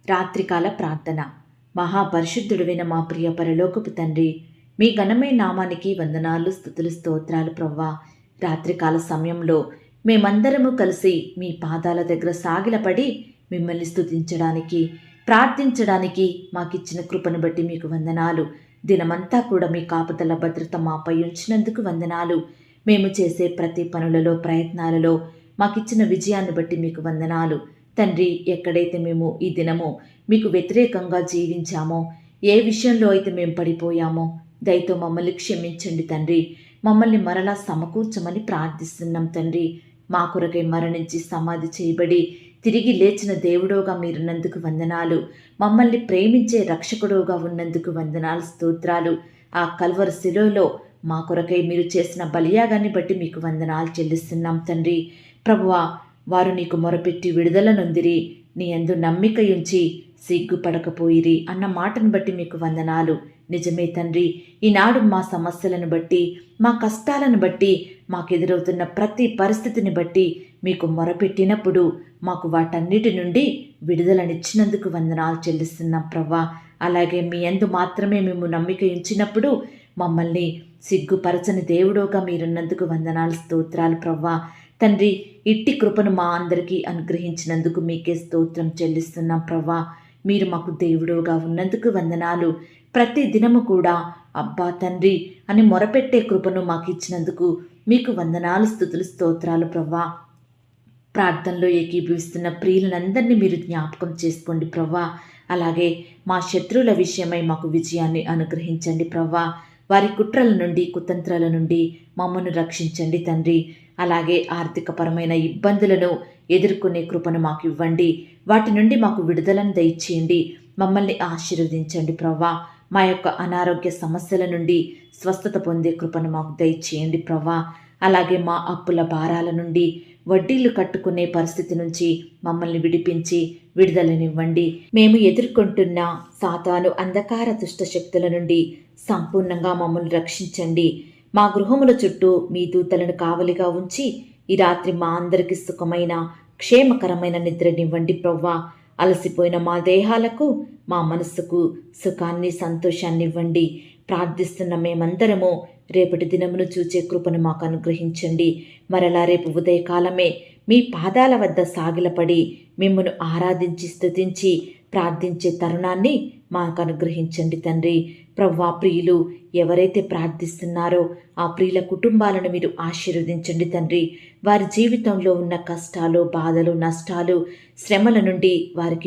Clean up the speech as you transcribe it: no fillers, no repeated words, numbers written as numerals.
రాత్రికాల ప్రార్థన. మహాపరిశుద్ధుడైన మా ప్రియ పరలోకపు తండ్రి, మీ ఘనమైన నామానికి వందనాలు, స్తుతులు, స్తోత్రాలు ప్రవ్వా. రాత్రికాల సమయంలో మేమందరము కలిసి మీ పాదాల దగ్గర సాగిలపడి మిమ్మల్ని స్తుతించడానికి, ప్రార్థించడానికి మాకిచ్చిన కృపను బట్టి మీకు వందనాలు. దినమంతా కూడా మీ కాపుదల భద్రత మాపై ఉంచినందుకు వందనాలు. మేము చేసే ప్రతి పనులలో, ప్రయత్నాలలో మాకిచ్చిన విజయాన్ని బట్టి మీకు వందనాలు. తండ్రి, ఎక్కడైతే మేము ఈ దినము మీకు వ్యతిరేకంగా జీవించామో, ఏ విషయంలో అయితే మేము పడిపోయామో, దయతో మమ్మల్ని క్షమించండి తండ్రి. మమ్మల్ని మరలా సమకూర్చమని ప్రార్థిస్తున్నాం తండ్రి. మా కొరకై మరణించి సమాధి చేయబడి తిరిగి లేచిన దేవుడోగా మీరున్నందుకు వందనాలు. మమ్మల్ని ప్రేమించే రక్షకుడుగా ఉన్నందుకు వందనాలు, స్తోత్రాలు. ఆ కల్వరి శిలువలో మా కొరకై మీరు చేసిన బలియాగాన్ని బట్టి మీకు వందనాలు చెల్లిస్తున్నాం తండ్రి. ప్రభువా, వారు నీకు మొరపెట్టి విడుదల నొందిరి, నీ యందు నమ్మిక ఉంచి సిగ్గుపడకపోయిరి అన్న మాటను బట్టి మీకు వందనాలు. నిజమే తండ్రి, ఈనాడు మా సమస్యలను బట్టి, మా కష్టాలను బట్టి, మాకెదురవుతున్న ప్రతి పరిస్థితిని బట్టి మీకు మొరపెట్టినప్పుడు మాకు వాటన్నిటి నుండి విడుదలనిచ్చినందుకు వందనాలు చెల్లిస్తున్నాం ప్రవ్వా. అలాగే మీ యందు మాత్రమే మేము నమ్మిక ఉంచినప్పుడు మమ్మల్ని సిగ్గుపరచని దేవుడోగా మీరున్నందుకు వందనాలు, స్తోత్రాలు ప్రవ్వా. తండ్రి, ఇట్టి కృపను మా అందరికీ అనుగ్రహించినందుకు మీకే స్తోత్రం చెల్లిస్తున్నాం ప్రవ్వా. మీరు మాకు దేవుడుగా ఉన్నందుకు వందనాలు. ప్రతి దినము కూడా అబ్బా తండ్రి అని మొరపెట్టే కృపను మాకు ఇచ్చినందుకు మీకు వందనాలు, స్తుతులు, స్తోత్రాలు ప్రవ్వా. ప్రార్థనలో ఏకీభవిస్తున్న ప్రియులందరినీ మీరు జ్ఞాపకం చేసుకోండి ప్రవ్వా. అలాగే మా శత్రువుల విషయమై మాకు విజయాన్ని అనుగ్రహించండి ప్రవ్వా. వారి కుట్రల నుండి, కుతంత్రాల నుండి మమ్మను రక్షించండి తండ్రి. అలాగే ఆర్థికపరమైన ఇబ్బందులను ఎదుర్కొనే కృపను మాకు ఇవ్వండి. వాటి నుండి మాకు విడుదలను దయచేయండి. మమ్మల్ని ఆశీర్వదించండి ప్రవ్వా. మా యొక్క అనారోగ్య సమస్యల నుండి స్వస్థత పొందే కృపను మాకు దయచేయండి ప్రవ్వా. అలాగే మా అప్పుల భారాల నుండి, వడ్డీలు కట్టుకునే పరిస్థితి నుంచి మమ్మల్ని విడిపించి విడుదలనివ్వండి. మేము ఎదుర్కొంటున్న సాతాను అంధకార దుష్ట శక్తుల నుండి సంపూర్ణంగా మమ్మల్ని రక్షించండి. మా గృహముల చుట్టూ మీ దూతలను కావలిగా ఉంచి ఈ రాత్రి మా అందరికీ సుఖమైన, క్షేమకరమైన నిద్రనివ్వండి ప్రవ్వా. అలసిపోయిన మా దేహాలకు, మా మనస్సుకు సుఖాన్ని, సంతోషాన్ని ఇవ్వండి. ప్రార్థిస్తున్న మేమందరము రేపటి దినమును చూచే కృపను మాకు అనుగ్రహించండి. మరలా రేపు ఉదయకాలమే మీ పాదాల వద్ద సాగిలపడి మిమ్మను ఆరాధించి, స్తుతించి, ప్రార్థించే తరుణాన్ని మాకు అనుగ్రహించండి తండ్రి. ప్రవ్వా, ప్రియులు ఎవరైతే ప్రార్థిస్తున్నారో ఆ ప్రియుల కుటుంబాలను మీరు ఆశీర్వదించండి తండ్రి. వారి జీవితంలో ఉన్న కష్టాలు, బాధలు, నష్టాలు, శ్రమల నుండి వారికి